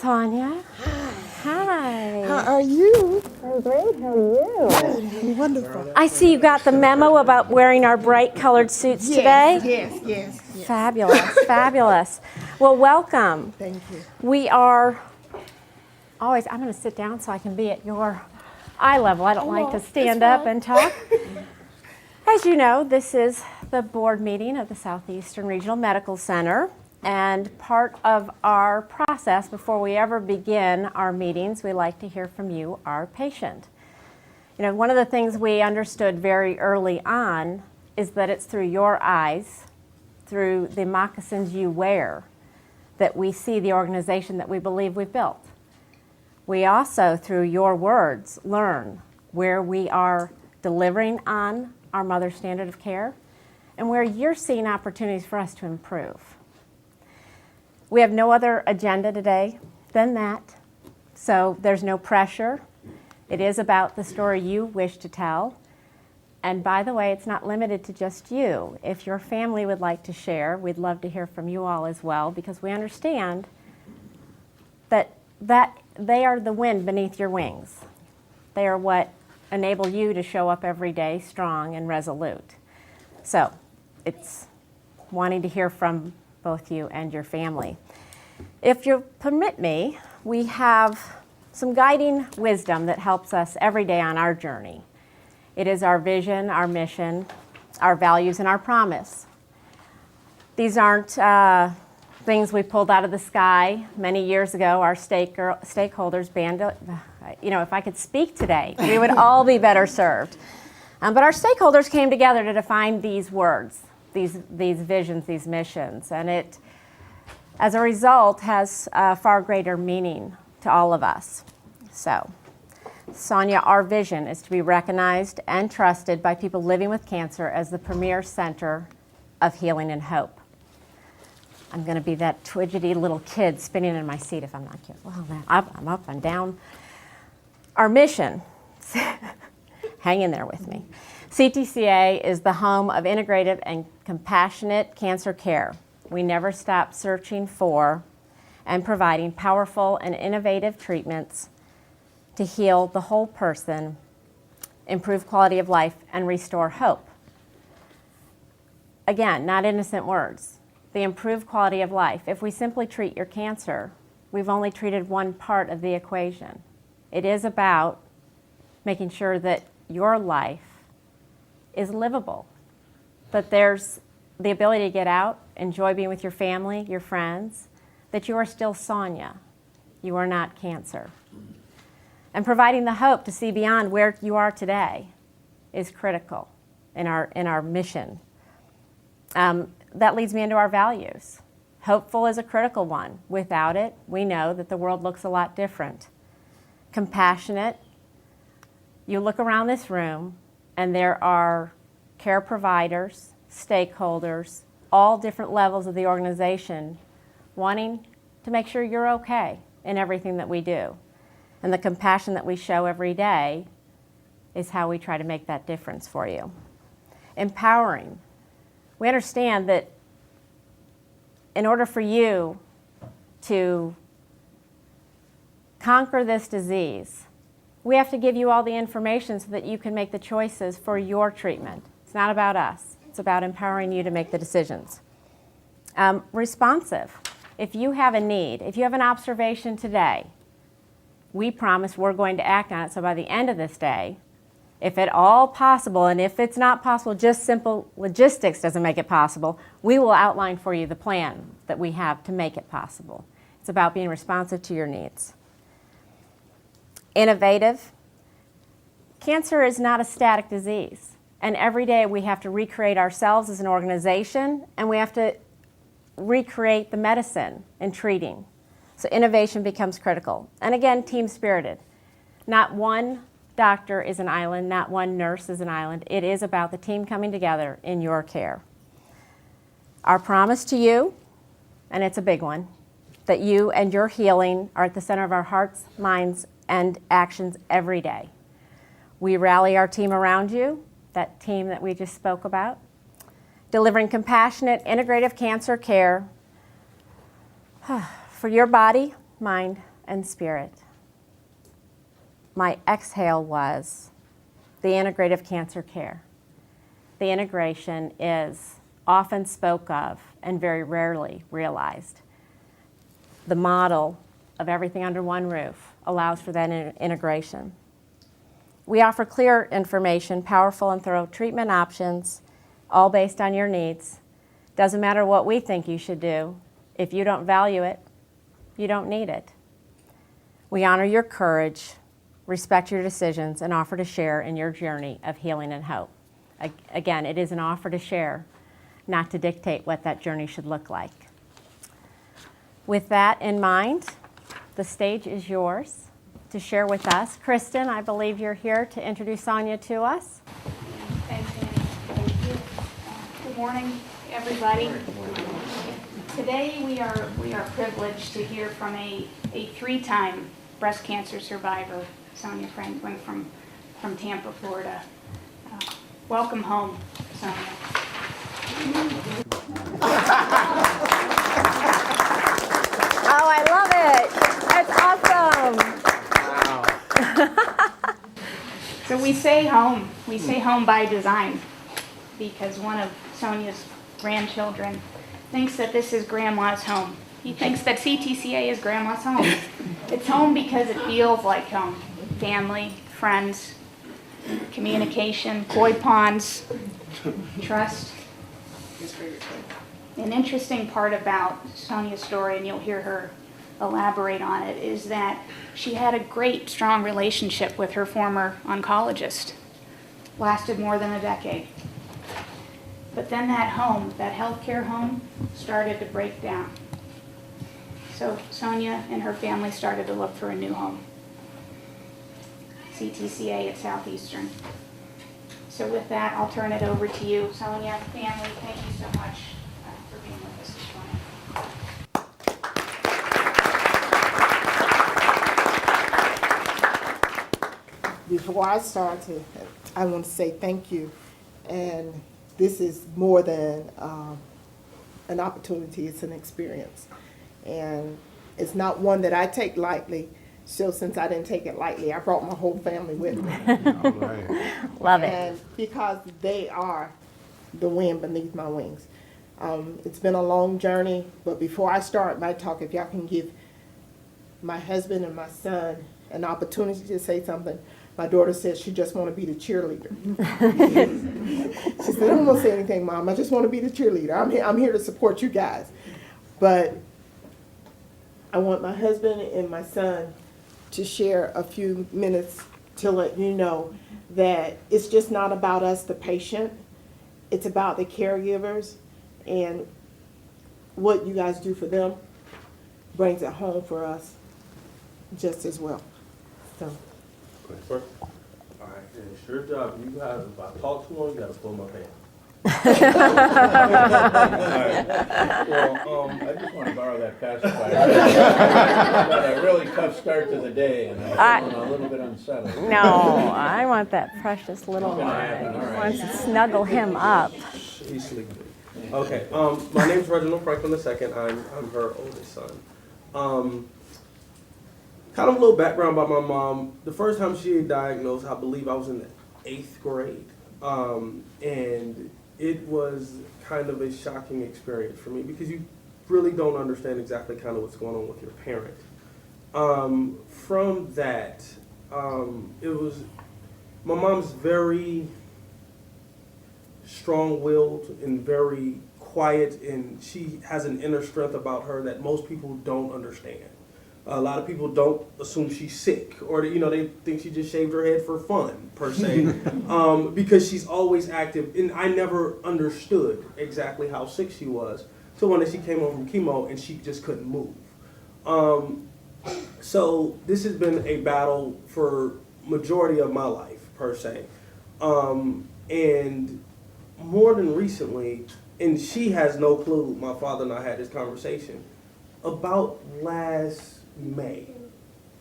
Sonia. Hi. How are you? I'm great. How are you? Wonderful. I see you got the memo about wearing our bright colored suits today. Yes. Fabulous, fabulous. Well, welcome. Thank you. We are always, I'm going to sit down so I can be at your eye level. I don't like to stand up and talk. As you know, this is the board meeting of the Southeastern Regional Medical Center. And part of our process before we ever begin our meetings, we like to hear from you, our patient. You know, one of the things we understood very early on is that it's through your eyes, through the moccasins you wear, that we see the organization that we believe we've built. We also, through your words, learn where we are delivering on our mother's standard of care and where you're seeing opportunities for us to improve. We have no other agenda today than that, so there's no pressure. It is about the story you wish to tell. And by the way, it's not limited to just you. If your family would like to share, we'd love to hear from you all as well, because we understand that they are the wind beneath your wings. They are what enable you to show up every day strong and resolute. So it's wanting to hear from both you and your family. If you'll permit me, we have some guiding wisdom that helps us every day on our journey. It is our vision, our mission, our values, and our promise. These aren't things we pulled out of the sky many years ago. Our stakeholders banded, if I could speak today, we would all be better served. But our stakeholders came together to define these words, these visions, these missions, and it, as a result, has a far greater meaning to all of us. So, Sonia, our vision is to be recognized and trusted by people living with cancer as the premier center of healing and hope. I'm going to be that twidgety little kid spinning in my seat if I'm not careful. I'm up and down. Our mission, hang in there with me. CTCA is the home of integrative and compassionate cancer care. We never stop searching for and providing powerful and innovative treatments to heal the whole person, improve quality of life, and restore hope. Again, not innocent words. The improved quality of life. If we simply treat your cancer, we've only treated one part of the equation. It is about making sure that your life is livable, that there's the ability to get out, enjoy being with your family, your friends, that you are still Sonia. You are not cancer. And providing the hope to see beyond where you are today is critical in our mission. That leads me into our values. Hopeful is a critical one. Without it, we know that the world looks a lot different. Compassionate. You look around this room and there are care providers, stakeholders, all different levels of the organization wanting to make sure you're okay in everything that we do. And the compassion that we show every day is how we try to make that difference for you. Empowering. We understand that in order for you to conquer this disease, we have to give you all the information so that you can make the choices for your treatment. It's not about us. It's about empowering you to make the decisions. Responsive. If you have a need, if you have an observation today, we promise we're going to act on it. So by the end of this day, if at all possible, and if it's not possible, just simple logistics doesn't make it possible, we will outline for you the plan that we have to make it possible. It's about being responsive to your needs. Innovative. Cancer is not a static disease. And every day we have to recreate ourselves as an organization, and we have to recreate the medicine in treating. So innovation becomes critical. And again, team-spirited. Not one doctor is an island, not one nurse is an island. It is about the team coming together in your care. Our promise to you, and it's a big one, that you and your healing are at the center of our hearts, minds, and actions every day. We rally our team around you, that team that we just spoke about, delivering compassionate, integrative cancer care for your body, mind, and spirit. My exhale was the integrative cancer care. The integration is often spoke of and very rarely realized. The model of everything under one roof allows for that integration. We offer clear information, powerful and thorough treatment options, all based on your needs. Doesn't matter what we think you should do. If you don't value it, you don't need it. We honor your courage, respect your decisions, and offer to share in your journey of healing and hope. Again, it is an offer to share, not to dictate what that journey should look like. With that in mind, the stage is yours to share with us. Kristen, I believe you're here to introduce Sonia to us. Thanks, Annie. Thank you. Good morning, everybody. Today we are privileged to hear from a 3-time breast cancer survivor, Sonia Franklin from Tampa, Florida. Welcome home, Sonia. Oh, I love it. That's awesome. So we say home. We say home by design because one of Sonia's grandchildren thinks that this is Grandma's home. He thinks that CTCA is Grandma's home. It's home because it feels like home. Family, friends, communication, koi ponds, trust. An interesting part about Sonia's story, and you'll hear her elaborate on it, is that she had a great, strong relationship with her former oncologist. Lasted more than a decade. But then that home, that healthcare home, started to break down. So Sonia and her family started to look for a new home. CTCA at Southeastern. So with that, I'll turn it over to you. Sonia, family, thank you so much for being with us this morning. Before I start, I want to say thank you. And this is more than an opportunity, it's an experience. And it's not one that I take lightly. So since I didn't take it lightly, I brought my whole family with me. Love it. And because they are the wind beneath my wings. It's been a long journey, but before I start my talk, if y'all can give my husband and my son an opportunity to say something. My daughter says she just want to be the cheerleader. She said, I don't want to say anything, Mom. I just want to be the cheerleader. I'm here to support you guys. But I want my husband and my son to share a few minutes to let you know that it's just not about us, the patient. It's about the caregivers, and what you guys do for them brings it home for us just as well. So. First, all right, and it's your job. You guys, if I talk too long, you gotta pull my pants. Well, I just want to borrow that pacifier. I got a really tough start to the day, and I'm feeling a little bit unsettled. No, I want that precious little one. I want to snuggle him up. He's sleeping. Okay. My name's Reginald Franklin II. I'm her oldest son. Kind of a little background about my mom. The first time she was diagnosed, I believe I was in the 8th grade. And it was kind of a shocking experience for me because you really don't understand exactly kind of what's going on with your parent. From that, it was, my mom's very strong-willed and very quiet, and she has an inner strength about her that most people don't understand. A lot of people don't assume she's sick, or they think she just shaved her head for fun, per se, because she's always active. And I never understood exactly how sick she was. So one day she came home from chemo and she just couldn't move. So this has been a battle for majority of my life, per se, and more than recently. And she has no clue. My father and I had this conversation about last May.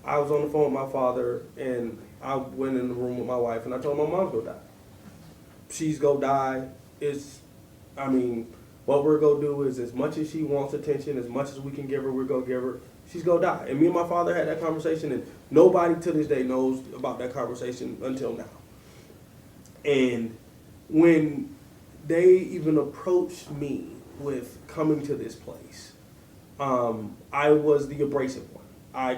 I was on the phone with my father, and I went in the room with my wife, and I told my mom's gonna die. She's gonna die. what we're going to do is, as much as she wants attention, as much as we can give her, we're going to give her. She's going to die. And me and my father had that conversation, and nobody to this day knows about that conversation until now. And when they even approached me with coming to this place, I was the abrasive one. I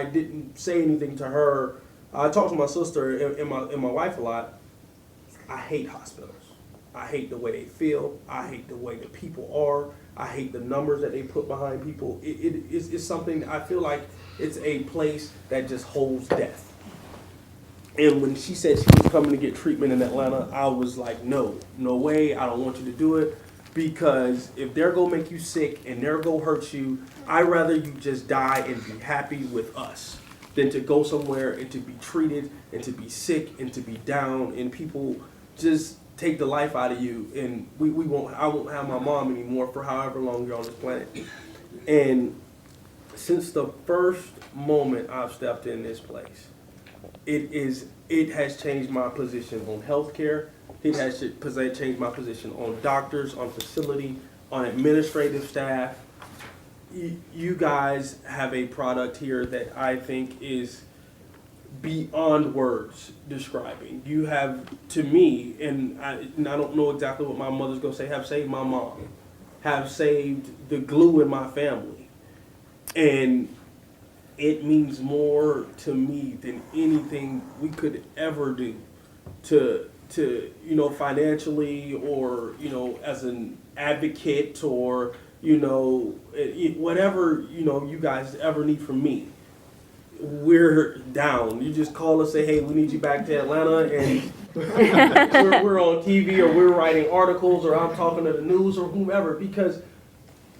didn't say anything to her. I talked to my sister and my wife a lot. I hate hospitals. I hate the way they feel. I hate the way the people are. I hate the numbers that they put behind people. It's something, I feel like it's a place that just holds death. And when she said she was coming to get treatment in Atlanta, I was like, no way, I don't want you to do it. Because if they're going to make you sick and they're going to hurt you, I'd rather you just die and be happy with us than to go somewhere and to be treated and to be sick and to be down and people just take the life out of you. And I won't have my mom anymore for however long you're on this planet. And since the first moment I've stepped in this place, it has changed my position on healthcare. It has changed my position on doctors, on facility, on administrative staff. You guys have a product here that I think is beyond words describing. You have, to me, and I don't know exactly what my mother's going to say, have saved my mom, have saved the glue in my family. And it means more to me than anything we could ever do to financially or, as an advocate or, whatever, you guys ever need from me. We're down. You just call us, say, hey, we need you back to Atlanta, and we're on TV or we're writing articles or I'm talking to the news or whomever, because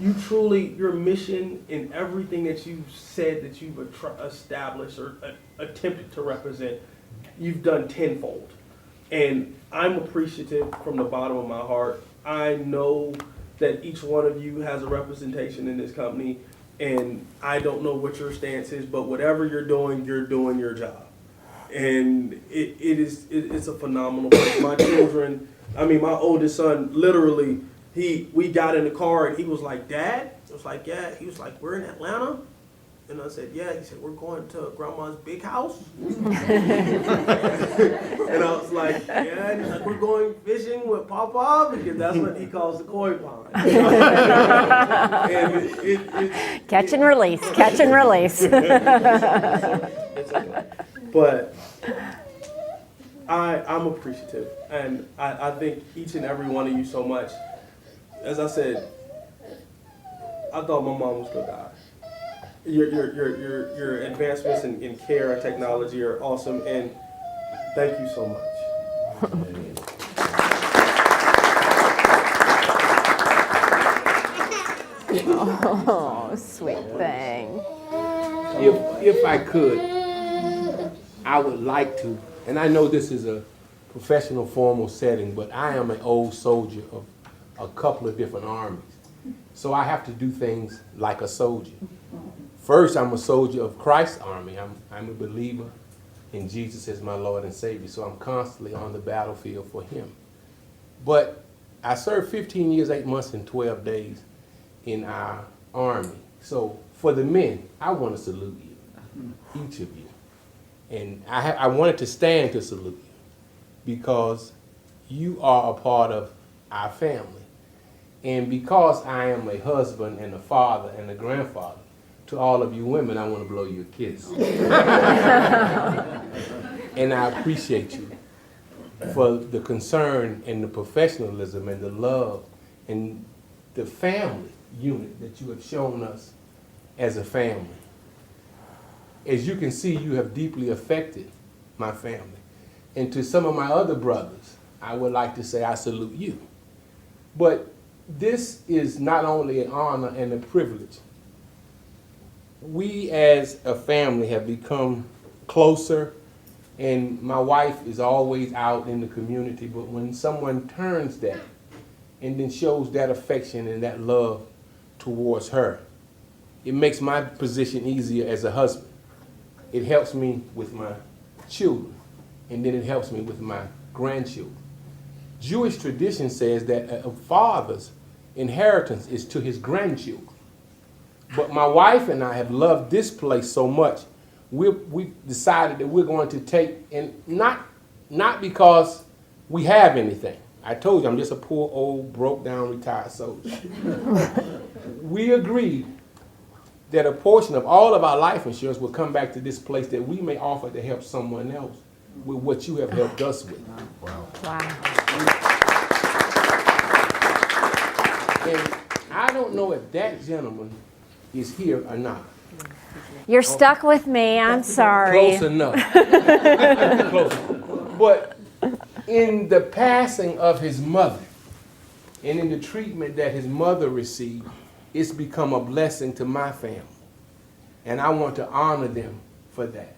you truly, your mission in everything that you've said that you've established or attempted to represent, you've done tenfold. And I'm appreciative from the bottom of my heart. I know that each one of you has a representation in this company, and I don't know what your stance is, but whatever you're doing your job. And it's a phenomenal place. My children, my oldest son, literally, we got in the car and he was like, Dad? I was like, yeah. He was like, we're in Atlanta? And I said, yeah. He said, we're going to Grandma's big house? And I was like, yeah. And he's like, we're going fishing with Papa, because that's what he calls the koi pond. And Catch and release. It's okay. But I'm appreciative, and I thank each and every one of you so much. As I said, I thought my mom was gonna die. Your advancements in care and technology are awesome, and thank you so much. Oh, sweet thing. If I could, I would like to, and I know this is a professional, formal setting, but I am an old soldier of a couple of different armies. So I have to do things like a soldier. First, I'm a soldier of Christ's army. I'm a believer in Jesus as my Lord and Savior, so I'm constantly on the battlefield for Him. But I served 15 years, 8 months, and 12 days in our army. So for the men, I want to salute you, each of you. And I wanted to stand to salute you because you are a part of our family. And because I am a husband and a father and a grandfather, to all of you women, I want to blow you a kiss. And I appreciate you for the concern and the professionalism and the love and the family unit that you have shown us as a family. As you can see, you have deeply affected my family. And to some of my other brothers, I would like to say I salute you. But this is not only an honor and a privilege. We as a family have become closer, and my wife is always out in the community, but when someone turns that and then shows that affection and that love towards her, it makes my position easier as a husband. It helps me with my children, and then it helps me with my grandchildren. Jewish tradition says that a father's inheritance is to his grandchildren. But my wife and I have loved this place so much, we decided that we're going to take, and not because we have anything. I told you I'm just a poor, old, broke down, retired soldier. We agreed that a portion of all of our life insurance will come back to this place that we may offer to help someone else with what you have helped us with. Wow. And I don't know if that gentleman is here or not. You're stuck with me. I'm sorry. Close enough. Close. But in the passing of his mother and in the treatment that his mother received, it's become a blessing to my family. And I want to honor them for that.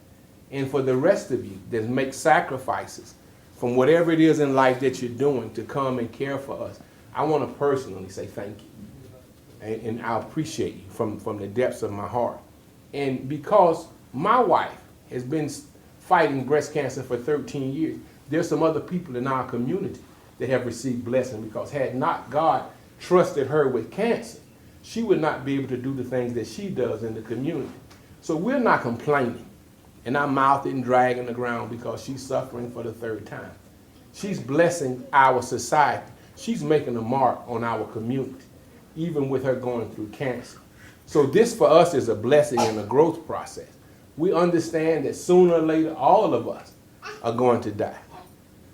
And for the rest of you that make sacrifices from whatever it is in life that you're doing to come and care for us, I want to personally say thank you. And I appreciate you from the depths of my heart. And because my wife has been fighting breast cancer for 13 years, there's some other people in our community that have received blessing, because had not God trusted her with cancer, she would not be able to do the things that she does in the community. So we're not complaining, and our mouth isn't dragging the ground because she's suffering for the third time. She's blessing our society. She's making a mark on our community, even with her going through cancer. So this for us is a blessing and a growth process. We understand that sooner or later, all of us are going to die.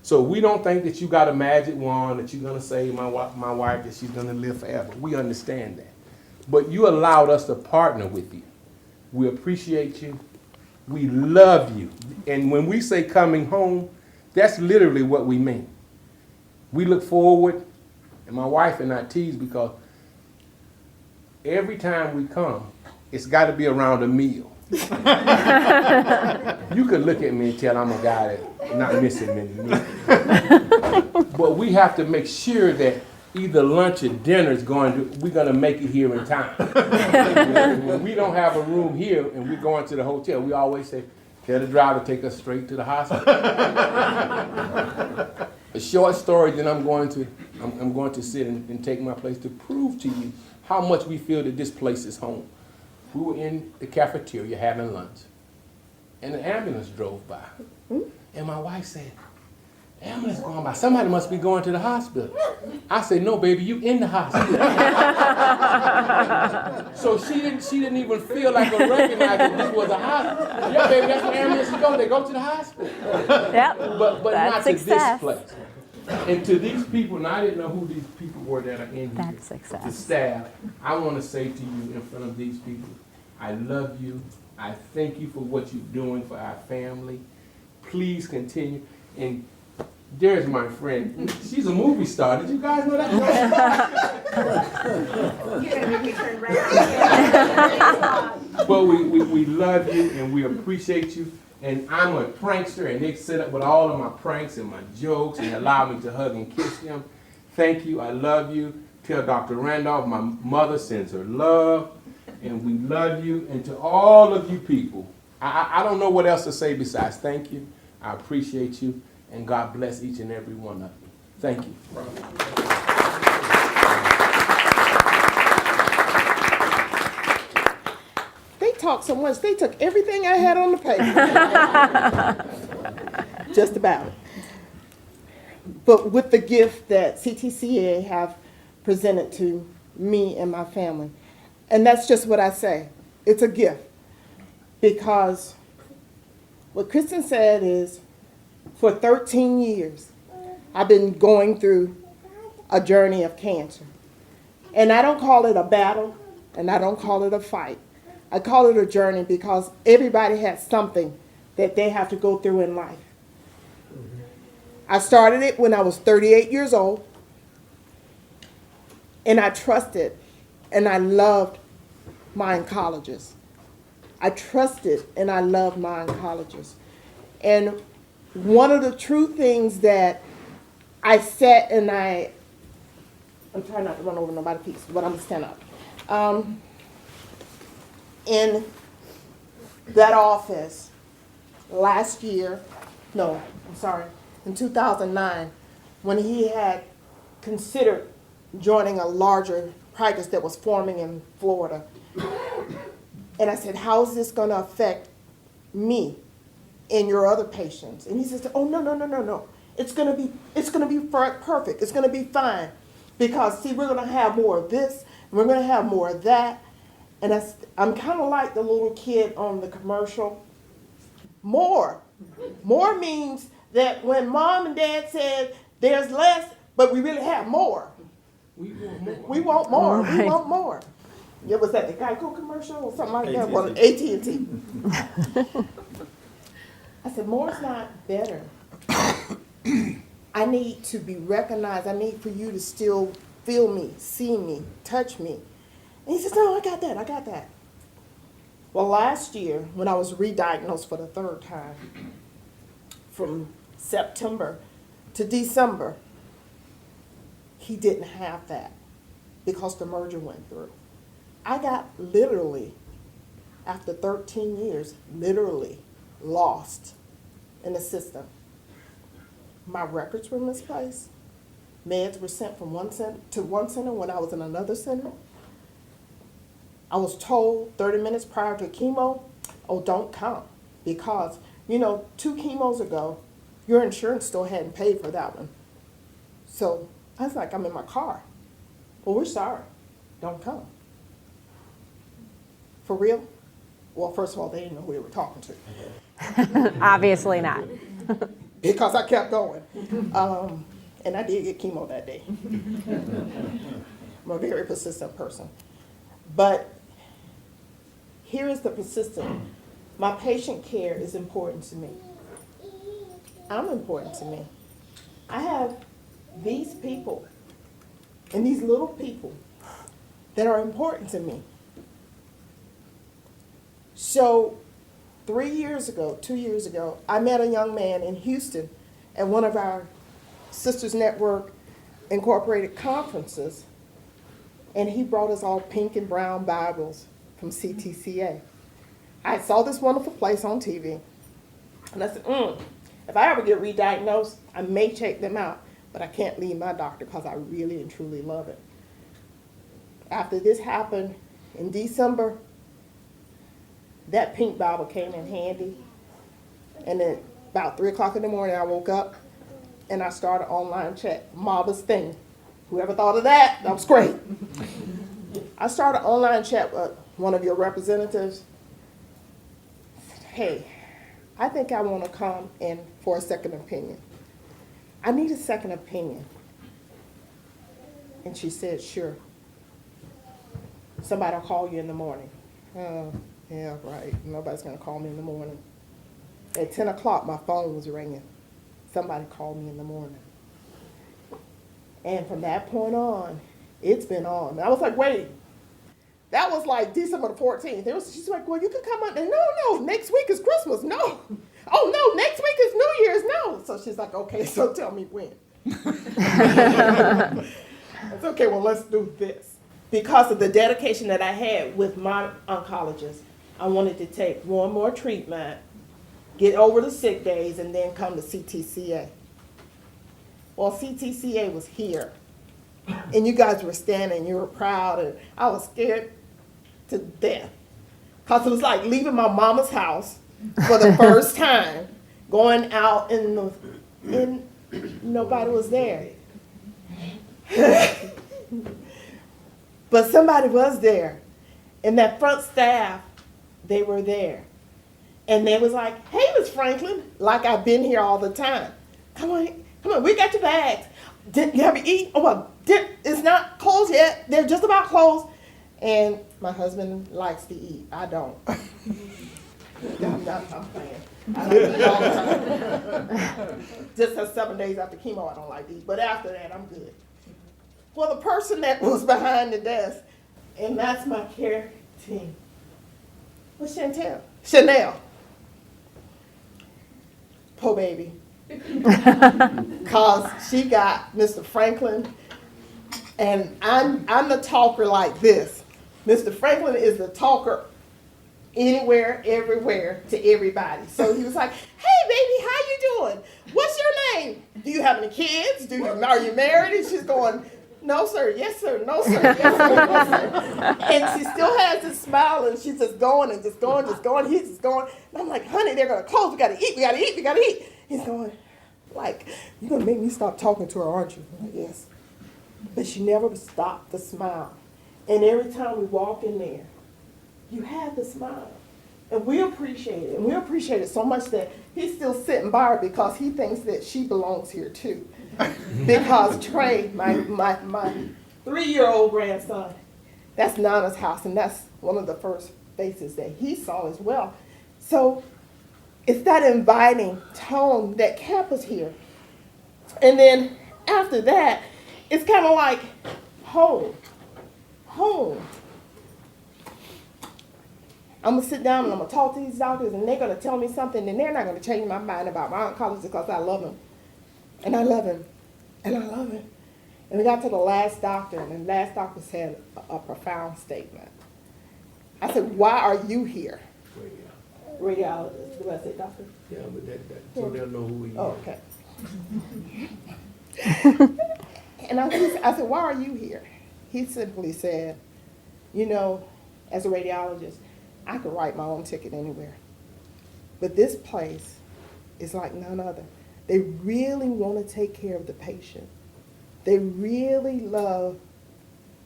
So we don't think that you got a magic wand that you're going to save my wife, that she's going to live forever. We understand that. But you allowed us to partner with you. We appreciate you. We love you. And when we say coming home, that's literally what we mean. We look forward, and my wife and I tease because every time we come, it's got to be around a meal. You could look at me and tell I'm a guy that's not missing many meals. But we have to make sure that either lunch or dinner is we're going to make it here in time. When we don't have a room here and we're going to the hotel, we always say, tell the driver to take us straight to the hospital. A short story, then I'm going to sit and take my place to prove to you how much we feel that this place is home. We were in the cafeteria having lunch, and an ambulance drove by. And my wife said, ambulance going by, somebody must be going to the hospital. I said, no, baby, you in the hospital. So she didn't even feel like or recognize that this was a hospital. Yeah, baby, that's where ambulances go. They go to the hospital. Yep. But not success. to this place. And to these people, and I didn't know who these people were that are in here. That's success. The staff, I want to say to you in front of these people, I love you. I thank you for what you're doing for our family. Please continue. And there's my friend. She's a movie star. Did you guys know that? But we love you and we appreciate you. And I'm a prankster, and they set up with all of my pranks and my jokes and allow me to hug and kiss them. Thank you. I love you. Tell Dr. Randolph my mother sends her love, and we love you. And to all of you people, I don't know what else to say besides thank you. I appreciate you, and God bless each and every one of you. Thank you. They talked so much, they took everything I had on the paper. Just about. But with the gift that CTCA have presented to me and my family. And that's just what I say. It's a gift. Because what Kristen said is, for 13 years, I've been going through a journey of cancer. And I don't call it a battle, and I don't call it a fight. I call it a journey because everybody has something that they have to go through in life. I started it when I was 38 years old, and I trusted and I loved my oncologist. I trusted and I loved my oncologist. And one of the true things that I sat and I'm trying not to run over nobody's piece, but I'm gonna stand up. In that office last year, in 2009, when he had considered joining a larger practice that was forming in Florida. And I said, how is this going to affect me and your other patients? And he says, oh, no. It's going to be perfect. It's going to be fine. Because, see, we're going to have more of this, and we're going to have more of that. And I'm kind of like the little kid on the commercial. More. More means that when mom and dad said there's less, but we really have more. We want more. We want more. Right. We want more. Yeah, was that the Geico commercial or something like that? AT&T. Well, AT&T. I said, more is not better. I need to be recognized. I need for you to still feel me, see me, touch me. And he says, no, I got that. Well, last year, when I was re-diagnosed for the third time, from September to December, he didn't have that because the merger went through. I got literally, after 13 years, literally lost in the system. My records were misplaced. Meds were sent from one center to one center when I was in another center. I was told 30 minutes prior to chemo, oh, don't come. Because, 2 chemos ago, your insurance still hadn't paid for that one. So I was like, I'm in my car. Well, we're sorry. Don't come. For real? Well, first of all, they didn't know who they were talking to. Obviously not. Because I kept going. And I did get chemo that day. I'm a very persistent person. But here is the persistent. My patient care is important to me. I'm important to me. I have these people and these little people that are important to me. So 2 years ago, I met a young man in Houston at one of our Sisters Network Incorporated conferences, and he brought us all pink and brown Bibles from CTCA. I saw this wonderful place on TV, and I said, if I ever get re-diagnosed, I may check them out, but I can't leave my doctor because I really and truly love it. After this happened in December, that pink Bible came in handy, and then about 3 o'clock in the morning, I woke up, and I started online chat. Marvelous thing. Whoever thought of that? That was great. I started online chat with one of your representatives. Hey, I think I want to come in for a second opinion. I need a second opinion. And she said, sure. Somebody will call you in the morning. Yeah, right. Nobody's going to call me in the morning. At 10 o'clock, my phone was ringing. Somebody called me in the morning. And from that point on, it's been on. I was like, wait. That was like December the 14th. She's like, well, you can come out. And no, next week is Christmas. No. Oh, no, next week is New Year's. No. So she's like, okay, so tell me when. It's okay, well, let's do this. Because of the dedication that I had with my oncologist, I wanted to take one more treatment, get over the sick days, and then come to CTCA. Well, CTCA was here, and you guys were standing, you were proud, and I was scared to death. Because it was like leaving my mama's house for the first time, going out and nobody was there. But somebody was there, and that front staff, they were there. And they was like, hey, Miss Franklin, like I've been here all the time. Come on, we got your bags. Have you eaten? Oh, well, it's not closed yet. They're just about closed. And my husband likes to eat. I don't. I'm playing. I like to eat all the time. Just 7 days after chemo, I don't like to eat. But after that, I'm good. Well, the person that was behind the desk, and that's my care team, was Chanel. Poor baby. Because she got Mr. Franklin, and I'm the talker like this. Mr. Franklin is the talker anywhere, everywhere, to everybody. So he was like, hey, baby, how you doing? What's your name? Do you have any kids? Are you married? And she's going, no, sir. Yes, sir. No, sir. Yes, sir. No, sir. And she still has this smile, and she's just going and just going, just going. He's just going. And I'm like, honey, they're going to close. We got to eat. We got to eat. We got to eat. He's going, like, you're going to make me stop talking to her, aren't you? I'm like, yes. But she never stopped to smile. And every time we walk in there, you have the smile. And we appreciate it. And we appreciate it so much that he's still sitting by her because he thinks that she belongs here too. Because Trey, my 3-year-old grandson, that's Nana's house, and that's one of the first faces that he saw as well. So it's that inviting tone that kept us here. And then after that, it's kind of like home. Home. I'm going to sit down and I'm going to talk to these doctors, and they're going to tell me something, and they're not going to change my mind about my oncologist because I love him. And I love him. And I love him. And we got to the last doctor, and the last doctor said a profound statement. I said, why are you here? Radiologist. Did I say doctor? Yeah, but so they'll know who he is. Oh, okay. And I said, why are you here? He simply said, you know, as a radiologist, I could write my own ticket anywhere. But this place is like none other. They really want to take care of the patient. They really love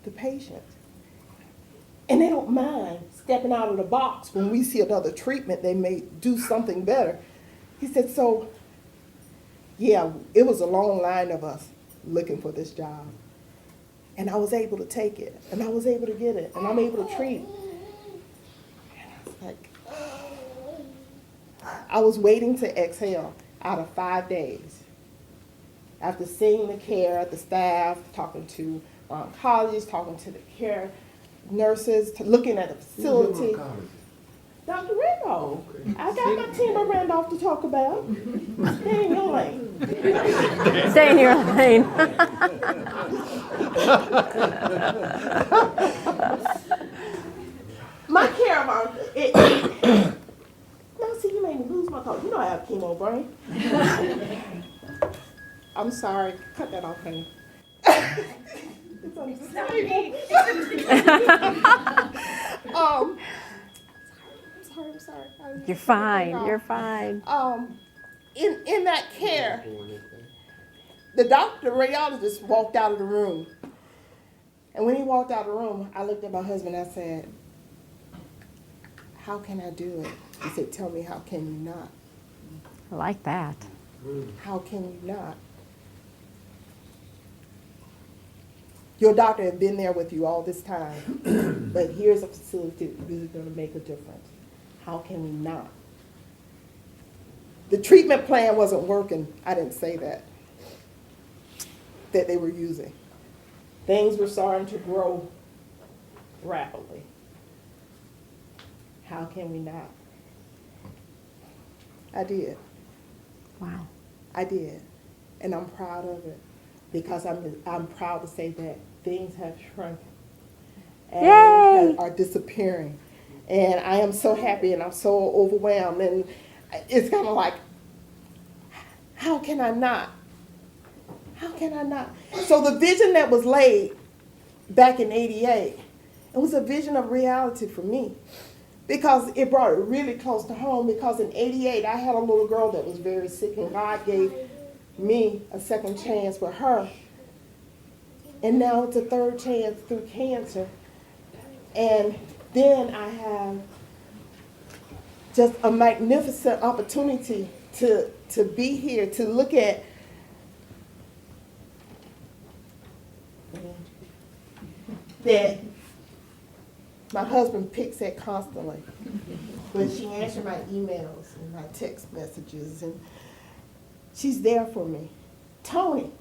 the patient. And they don't mind stepping out of the box when we see another treatment, they may do something better. He said, so, yeah, it was a long line of us looking for this job. And I was able to take it, and I was able to get it, and I'm able to treat. And I was like, I was waiting to exhale out of 5 days. After seeing the care of the staff, talking to oncologists, talking to the care nurses, looking at the facility. Dr. Randolph. Okay. I got my team of Randolph to talk about. Stay in your lane. Stay in your lane. My care of our, no, see, you made me lose my thought. You know I have chemo brain. I'm sorry. Cut that off, honey. It's understandable. I'm sorry. You're fine. You're fine. In that care, the doctor, the radiologist, walked out of the room. And when he walked out of the room, I looked at my husband and I said, how can I do it? He said, tell me, how can you not? I like that. How can you not? Your doctor has been there with you all this time, but here's a facility that really going to make a difference. How can we not? The treatment plan wasn't working. I didn't say that they were using. Things were starting to grow rapidly. How can we not? I did. Wow. I did. And I'm proud of it because I'm proud to say that things have shrunk and are disappearing. And I am so happy and I'm so overwhelmed. And it's kind of like, how can I not? How can I not? So the vision that was laid back in '88, it was a vision of reality for me because it brought it really close to home because in '88 I had a little girl that was very sick and God gave me a second chance with her. And now it's a third chance through cancer. And then I have just a magnificent opportunity to be here, to look at that my husband picks at constantly. When she answers my emails and my text messages, and she's there for me. Tony,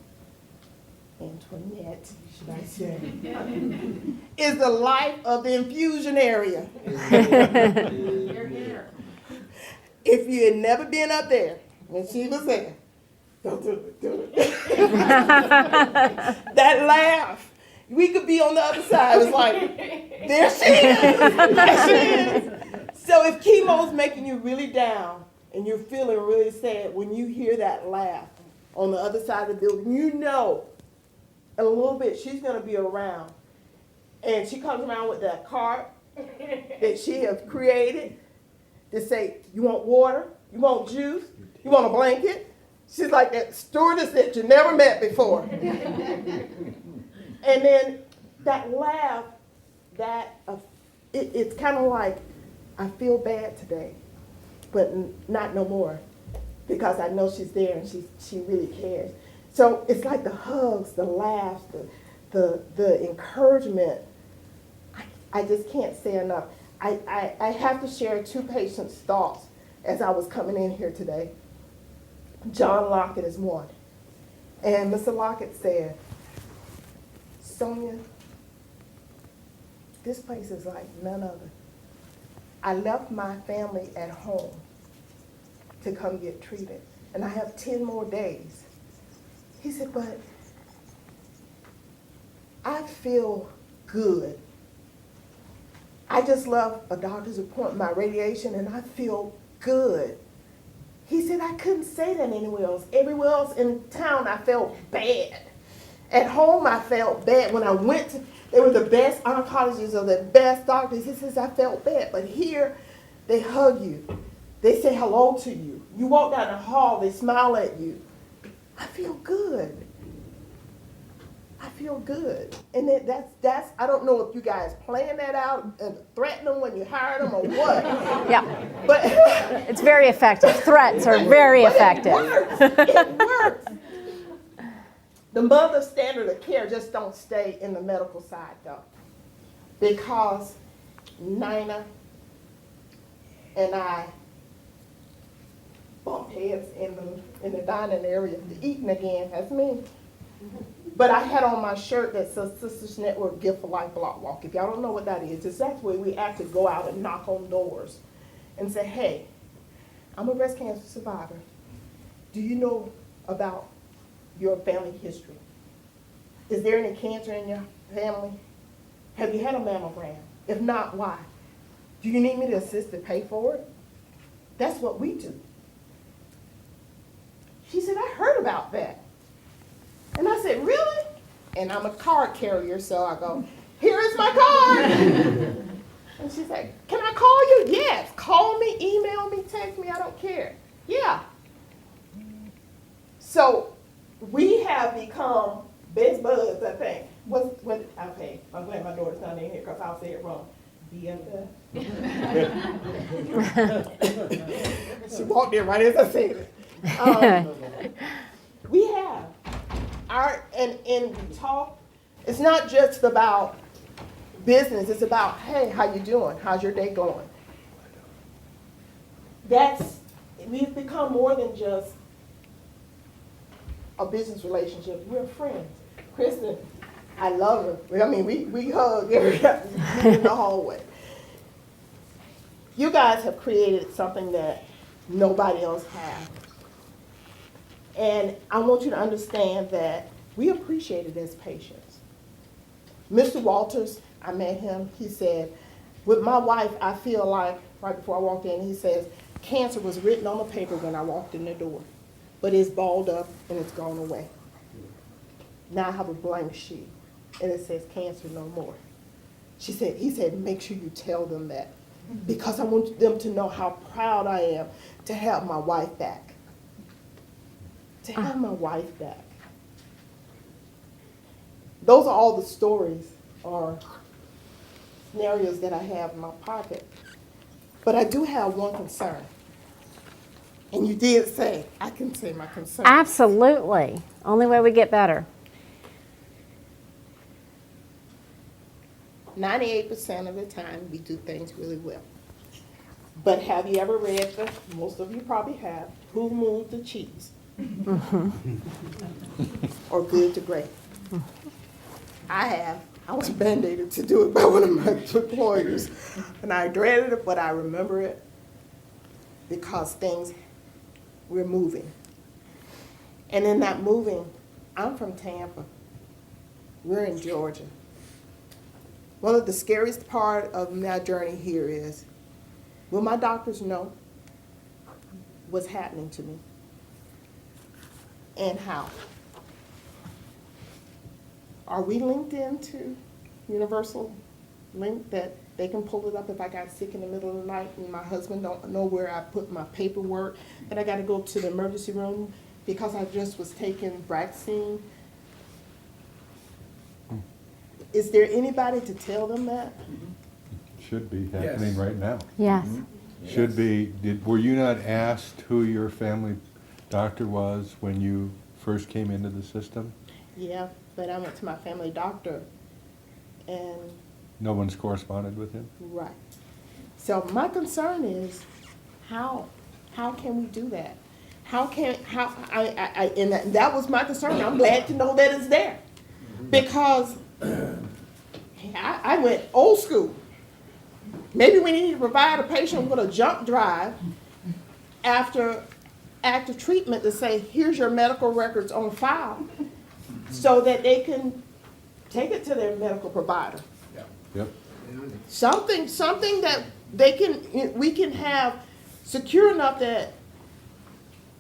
Antoinette, should I say, is the life of the infusion area. If you had never been up there when she was there, don't do it. That laugh, we could be on the other side. It's like, there she is. There she is. So So if chemo's making you really down and you're feeling really sad, when you hear that laugh on the other side of the building, you know in a little bit she's going to be around. And she comes around with that cart that she has created to say, you want water? You want juice? You want a blanket? She's like that stewardess that you never met before. And then that laugh, it's kind of like, I feel bad today, but not no more, because I know she's there and she really cares. So it's like the hugs, the laughs, the encouragement. I just can't say enough. I have to share two patients' thoughts as I was coming in here today. John Lockett is one. And Mr. Lockett said, Sonia, this place is like none other. I left my family at home to come get treated, and I have 10 more days. He said, but I feel good. I just left a doctor's appointment, my radiation, and I feel good. He said, I couldn't say that anywhere else. Everywhere else in town, I felt bad. At home, I felt bad. When I went to, they were the best oncologists or the best doctors. He says, I felt bad. But here, they hug you. They say hello to you. You walk down the hall, they smile at you. I feel good. I feel good. And that's I don't know if you guys plan that out and threaten them when you hire them or what. Yeah, But it's very effective. Threats are very effective. It works. The mother standard of care just don't stay in the medical side though. Because Nina and I bump heads in the dining area, eating again, that's me. But I had on my shirt that says Sisters Network Gift for Life Block Walk. If y'all don't know what that is, it's that way we actually go out and knock on doors and say, hey, I'm a breast cancer survivor. Do you know about your family history? Is there any cancer in your family? Have you had a mammogram? If not, why? Do you need me to assist to pay for it? That's what we do. She said, I heard about that. And I said, really? And I'm a card carrier, so I go, here is my card. And she said, can I call you? Yes. Call me, email me, text me, I don't care. Yeah. So we have become best buds, I think. Okay, I'm glad my daughter's not in here because I'll say it wrong. BFF. She walked in right as I said it. We have. And we talk, it's not just about business, it's about, hey, how you doing? How's your day going? We've become more than just a business relationship. We're friends. Kristen, I love her. I mean, we hug every time we meet in the hallway. You guys have created something that nobody else has. And I want you to understand that we appreciate it as patients. Mr. Walters, I met him, he said, with my wife, I feel like, right before I walked in, he says, cancer was written on the paper when I walked in the door, but it's balled up and it's gone away. Now I have a blank sheet, and it says cancer no more. He said, make sure you tell them that, because I want them to know how proud I am to have my wife back. To have my wife back. Those are all the stories or scenarios that I have in my pocket. But I do have one concern. And you did say, I can say my concern. Absolutely. Only way we get better. 98% of the time, we do things really well. But have you ever read most of you probably have, Who Moved the Cheese? Or Good to Great. I have. I was mandated to do it by one of my employers. And I dreaded it, but I remember it because we're moving. And in that moving, I'm from Tampa. We're in Georgia. One of the scariest part of my journey here is Will my doctors know what's happening to me? And how? Are we linked into Universal Link that they can pull it up if I got sick in the middle of the night and my husband don't know where I put my paperwork, and I gotta go to the emergency room because I just was taking Braxine? Is there anybody to tell them that? Should be happening Yes. right now. Yes. Should be, were you not asked who your family doctor was when you first came into the system? Yeah, but I went to my family doctor and, No one's corresponded with him? right. So my concern is, how can we do that? And that was my concern. I'm glad to know that it's there. Because I went old school. Maybe we need to provide a patient with a jump drive after treatment to say, here's your medical records on file, so that they can take it to their medical provider. Yep. Something that we can have secure enough that,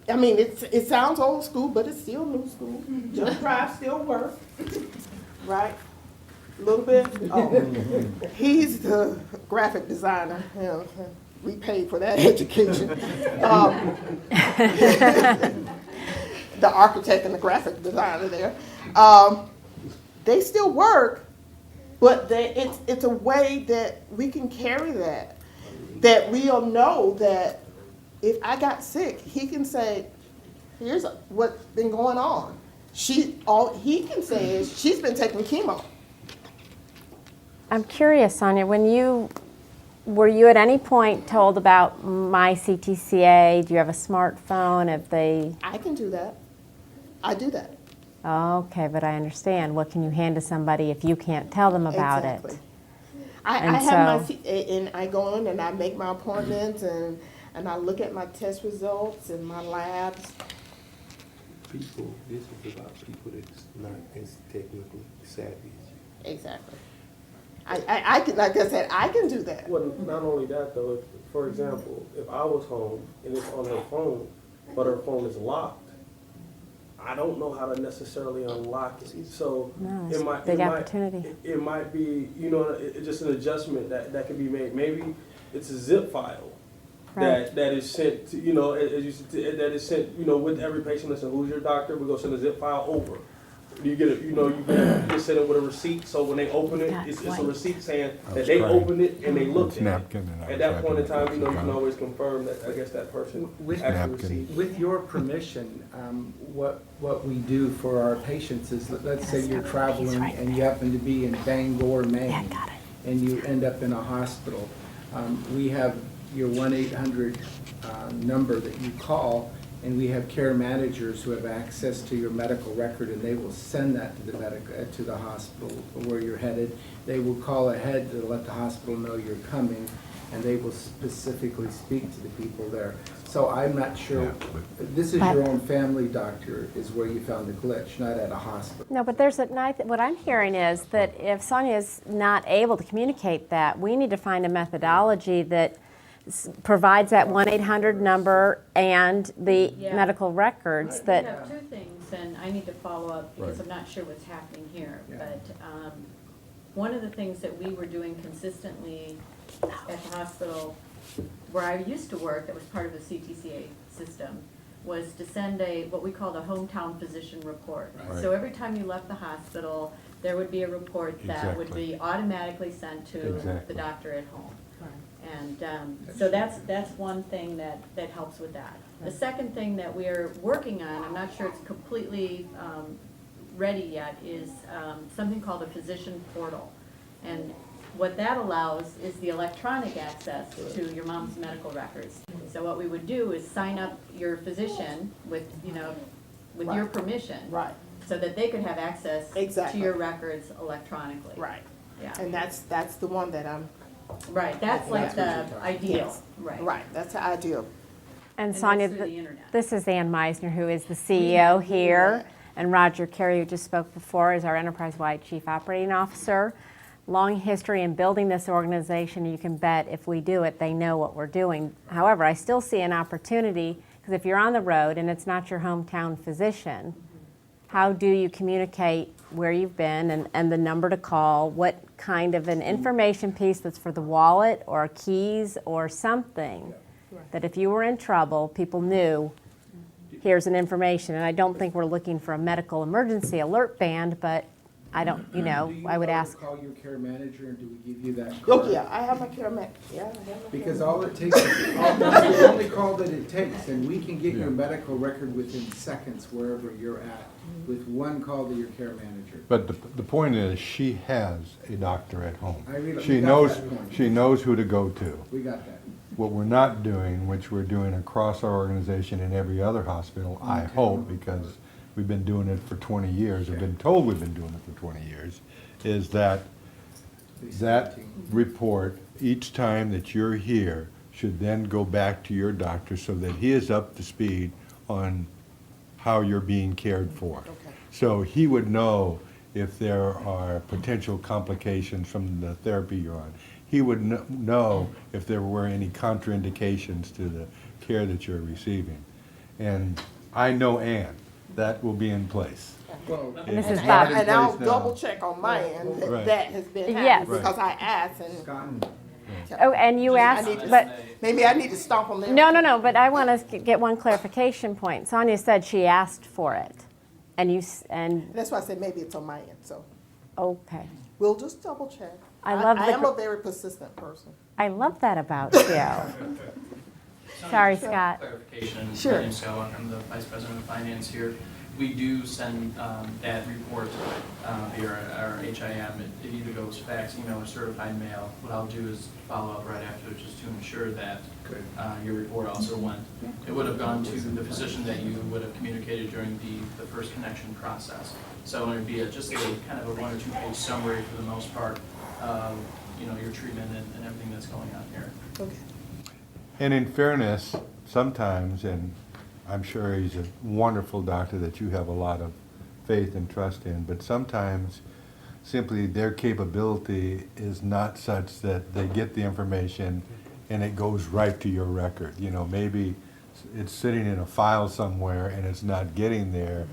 I mean, it sounds old school, but it's still new school. Jump drive still work, right? A little bit. Oh, he's the graphic designer. You know, we paid for that education. The architect and the graphic designer there. They still work, but it's a way that we can carry that we'll know that if I got sick, he can say, here's what's been going on. All he can say is, she's been taking chemo. I'm curious, Sonia, were you at any point told about my CTCA? Do you have a smartphone? Have they? I can do that. I do that. Okay, but I understand. What can you hand to somebody if you can't tell them about Exactly. it? I And have so- and I go in and I make my appointments and I look at my test results and my labs. People, this is about people that's not as technically savvy as you. Exactly. I can, like I said, I can do that. Well, not only that though, for example, if I was home and it's on her phone, but her phone is locked, I don't know how to necessarily unlock it. So No, it's it a might, big it might, opportunity. it might be, it's just an adjustment that can be made. Maybe it's a zip file Right. that is sent to, that is sent, with every patient. Listen, who's your doctor? We're gonna send a zip file over. You get it, you get sent it with a receipt, so when they open it, That's it's a right. receipt saying I that was they trying. opened it and they looked It's at napkin it. and I At was that point in happy time, with you can it. always confirm that, I guess that person With actually napkin. received it. With your permission, what we do for our patients is, let's say you're traveling and you happen to be in Bangor, Maine. Yeah, got it. And you end up in a hospital. We have your 1-800 number that you call, and we have care managers who have access to your medical record, and they will send that to the hospital where you're headed. They will call ahead to let the hospital know you're coming, and they will specifically speak to the people there. So I'm not sure, Yeah, but- this is your own family doctor is where you found the glitch, not at a hospital. No, but what I'm hearing is that if Sonia is not able to communicate that, we need to find a methodology that provides that 1-800 number and the Yeah. medical records We that, have two things, and I need to follow up because Right. I'm not sure what's happening here. Yeah. But one of the things that we were doing consistently at the hospital where I used to work, that was part of the CTCA system, was to send what we called a hometown physician report. Right. So every time you left the hospital, there would be a report that would Exactly. be automatically sent to the Exactly. doctor at home. And so that's one thing that helps with that. The second thing that we're working on, I'm not sure it's completely ready yet, is something called a physician portal. And what that allows is the electronic access to your mom's medical records. So what we would do is sign up your physician with your Right. permission. Right. So that they could have access to Exactly. your records electronically. Right. Yeah. And that's the one that I'm. Right, that's like That's what the you're ideal, Yes. right. Right. That's the ideal. and that's Sonia, through the internet. this is Ann Meisner, who is the CEO here, and Roger Carey, who just spoke before, is our enterprise-wide chief operating officer. long history in building this organization. You can bet if we do it, they know what we're doing. However, I still see an opportunity, because if you're on the road and it's not your hometown physician, how do you communicate where you've been and the number to call? What kind of an information piece that's for the wallet or keys or something that if you were in trouble, people knew, here's an information. And I don't think we're looking for a medical emergency alert band, but I don't, Do you I would know to ask. call your care manager, and do we give you that Oh, card? yeah, I have my care man, yeah. I have my care Because man. all it takes, that's the only call that it takes, and we can get your medical record within seconds wherever you're at, with one call to your care manager. But the point is, she has a doctor at home. We She got knows, that point. she knows who to go to. We got that. What we're not doing, which we're doing across our organization in every other hospital, I hope, because we've been doing it for 20 years, or been told we've been doing it for 20 years, is that that report, each time that you're here, should then go back to your doctor so that he is up to speed on how you're being cared for. So he would know if there are potential complications from the therapy you're on. He would know if there were any contraindications to the care that you're receiving. And I know Ann, that will be in place. Well, And this is And Bob. and I'll Place now. double check on my end that Right. that has been Yes. happening, because I asked and Scott, Oh, and you I asked, need to- but, maybe I need to stop on there. no, but I want to get one clarification point. Sonia said she asked for it, and and, That's why I said maybe it's on my end, so okay. we'll just double check. I love I the am gr- a very persistent person. I love that about you. Sorry, Scott. Clarification. Sure. My name's Scott, I'm the Vice President of Finance here. We do send that report via our HIM. It either goes fax, email, or certified mail. What I'll do is follow up right after just to ensure that your report also went. It would have gone to the physician that you would have communicated during the first connection process. So it would be just a kind of a 1 or 2 page summary for the most part of your treatment and everything that's going on here. Okay. And in fairness, sometimes, and I'm sure he's a wonderful doctor that you have a lot of faith and trust in, but sometimes simply their capability is not such that they get the information and it goes right to your record. Maybe it's sitting in a file somewhere and it's not getting there,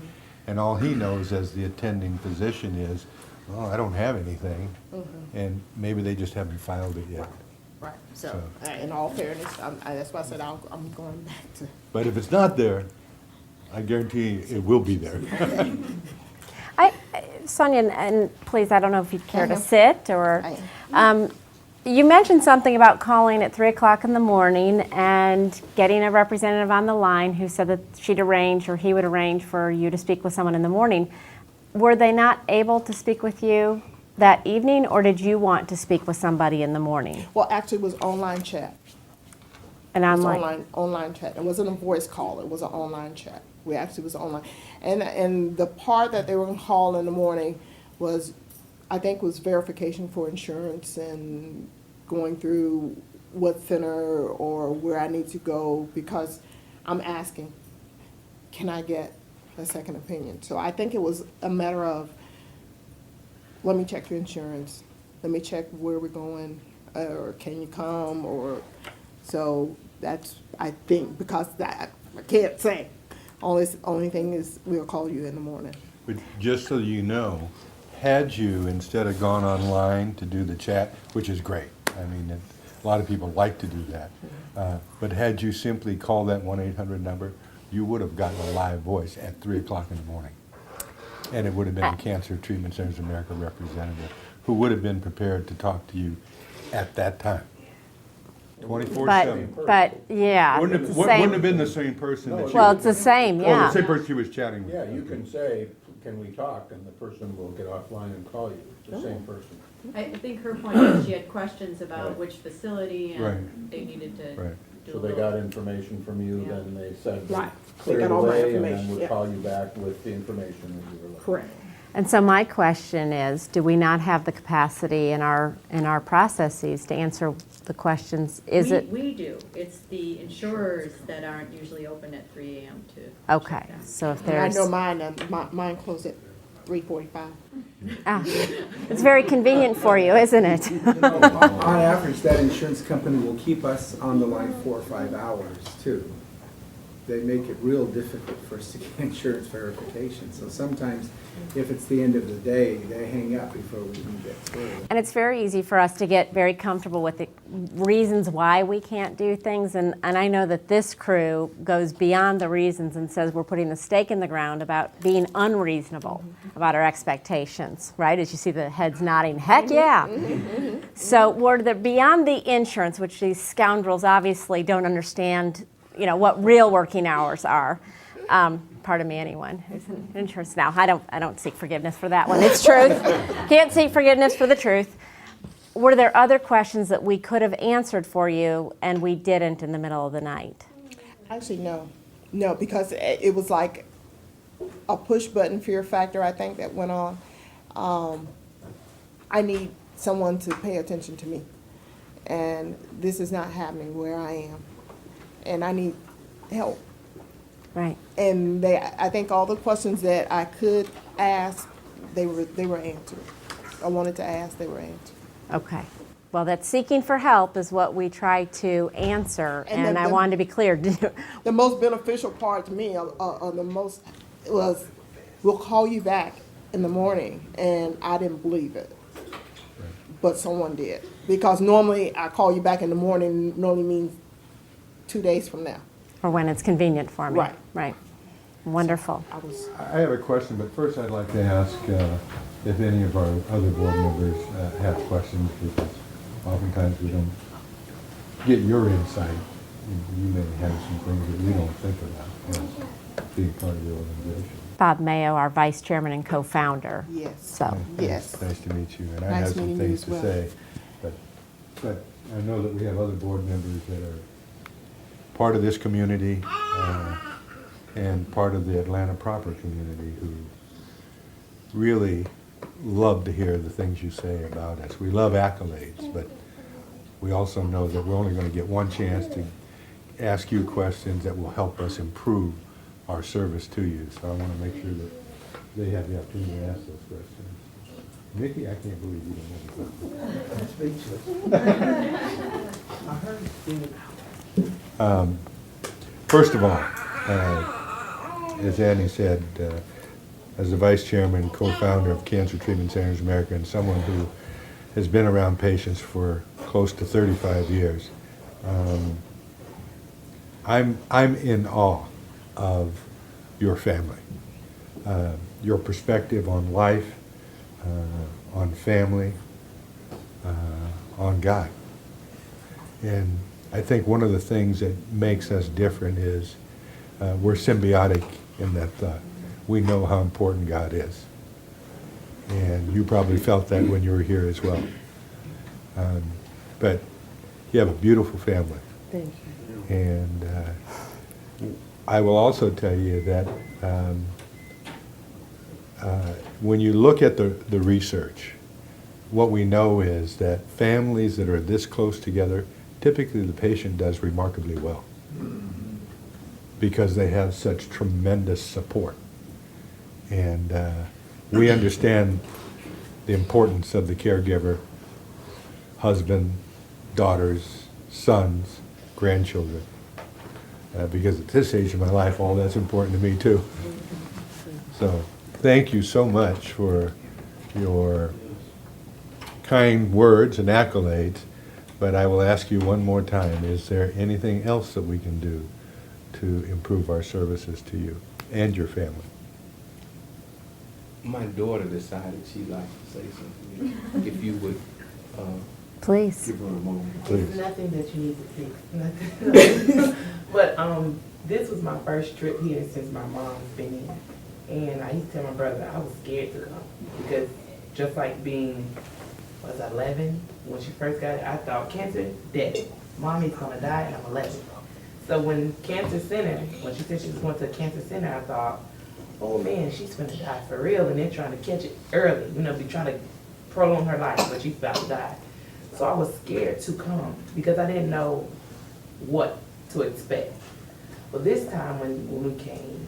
and all he knows as the attending physician is, oh, I don't have anything, and maybe they just haven't filed it yet. Right, so, in all fairness, that's why I said I'm going back to. But if it's not there, I guarantee it will be there. Sonia, and please, I don't know if you'd care to sit or, I you mentioned something about calling at 3 o'clock in the morning and getting a representative on the line who said that she'd arrange or he would arrange for you to speak with someone in the morning. Were they not able to speak with you that evening, or did you want to speak with somebody in the morning? Well, actually, it was online chat. And It I'm was like, online chat. It wasn't a voice call. It was an online chat. We actually was online, and the part that they were gonna call in the morning was, I think, was verification for insurance and going through what center or where I need to go, because I'm asking, can I get a second opinion? So I think it was a matter of, let me check your insurance, let me check where we're going, or can you come, or, so that's, I think, because that, I can't say. Only thing is, we'll call you in the morning. But just so you know, had you, instead of gone online to do the chat, which is great, I mean, a lot of people like to do that, but had you simply called that 1-800 number, you would have gotten a live voice at 3 o'clock in the morning. And it would have been the Cancer Treatment Centers of America representative who would have been prepared to talk to you at that time. 24/7. but yeah, Wouldn't it's have, the wouldn't have same. been the same person that she. Well, it's the same, Oh, yeah. the same person she was chatting with. Yeah, you can say, can we talk, and the person will get offline and call you, the same person. I think her point is she had questions about Right. which facility Right. and they needed to Right. do a So they little. got information from you, Yeah. then they said, Right. They clear got the all my way, and information, then yeah. would call you back with the information that you were looking for. Correct. And so my question is, do we not have the capacity in our processes to answer the questions? Is it, We do. It's the insurers that aren't usually open at 3 a.m. to. okay, check that. so if And I there's, know mine, mine closed at 3:45. Ah, it's very convenient for you, isn't it? On average, that insurance company will keep us on the line 4 or 5 hours too. They make it real difficult for us to get insurance verification. So sometimes, if it's the end of the day, they hang up before we can get through. And it's very easy for us to get very comfortable with the reasons why we can't do things. And I know that this crew goes beyond the reasons and says we're putting the stake in the ground about being unreasonable about our expectations, right? As you see the heads nodding, heck yeah. So we're beyond the insurance, which these scoundrels obviously don't understand, you know, what real working hours are. Pardon me, anyone who's in insurance now. I don't seek forgiveness for that one. It's truth. Can't seek forgiveness for the truth. Were there other questions that we could have answered for you and we didn't in the middle of the night? Actually, no. No, because it was like a push button fear factor, I think, that went on. I need someone to pay attention to me. And this is not happening where I am. And I need help. Right. And I think all the questions that I could ask, they were answered. I wanted to ask, they were answered. Okay. Well, that seeking for help is what we try to answer, and I wanted to be clear. The most beneficial part to me, was, we'll call you back in the morning, and I didn't believe it. But someone did. Because normally I call you back in the morning normally means 2 days from now. Or when it's convenient for me. Right. Right. Wonderful. I have a question, but first I'd like to ask if any of our other board members have questions, because oftentimes we don't get your insight. You may have some things that we don't think about as being part of the organization. Bob Mayo, our vice chairman and co-founder. Yes. So. Yes. Nice to meet you, and I Nice have some meeting you things as to well. say, but I know that we have other board members that are part of this community and part of the Atlanta proper community who really love to hear the things you say about us. We love accolades, but we also know that we're only going to get one chance to ask you questions that will help us improve our service to you. So I want to make sure that they have the opportunity to ask those questions. Nikki, I can't believe you don't know. I heard First of all, as Annie said, as the vice chairman and co-founder of Cancer Treatment Centers of America, and someone who has been around patients for close to 35 years, I'm in awe of your family, your perspective on life, on family, on God. And I think one of the things that makes us different is we're symbiotic in that we know how important God is. And you probably felt that when you were here as well. But you have a beautiful family. Thank you. And I will also tell you that when you look at the research, what we know is that families that are this close together, typically the patient does remarkably well because they have such tremendous support. And we understand the importance of the caregiver, husband, daughters, sons, grandchildren, because at this age of my life, all that's important to me too. So thank you so much for your kind words and accolades. But I will ask you one more time, is there anything else that we can do to improve our services to you and your family? My daughter decided she'd like to say something. If you would Please. give her a moment. Please. Nothing that you need to fix. But this was my first trip here since my mom's been in. And I used to tell my brother I was scared to come because just like being, 11, when she first got it, I thought cancer, death. Mommy's gonna die and I'm 11. So when cancer center, when she said she was going to a cancer center, I thought, oh man, she's gonna die for real, and they're trying to catch it early. Be trying to prolong her life, but she's about to die. So I was scared to come because I didn't know what to expect. But this time when we came,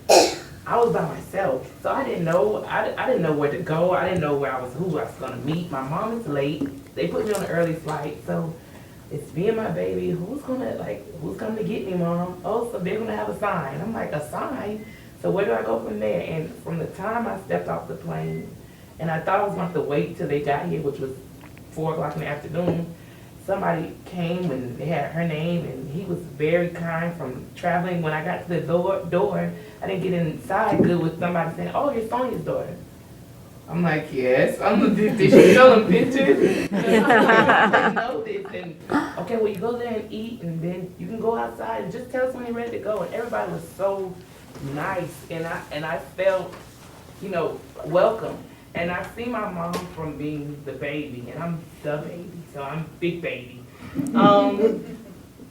I was by myself, so I didn't know. I didn't know where to go. I didn't know who I was gonna meet. My mom is late. They put me on an early flight, so it's me and my baby. Who's coming to get me, Mom? Oh, so they're gonna have a sign. I'm like, a sign? So where do I go from there? And from the time I stepped off the plane, and I thought I was going to have to wait till they got here, which was 4 o'clock in the afternoon, somebody came and they had her name, and he was very kind from traveling. When I got to the door, I didn't get inside good with somebody saying, oh, you're Sonia's daughter. I'm like, yes. Did she show them pictures? I didn't know this. And, okay, well, you go there and eat, and then you can go outside and just tell us when you're ready to go. And everybody was so nice, and I felt, welcome. And I see my mom from being the baby, and I'm the baby, so I'm big baby.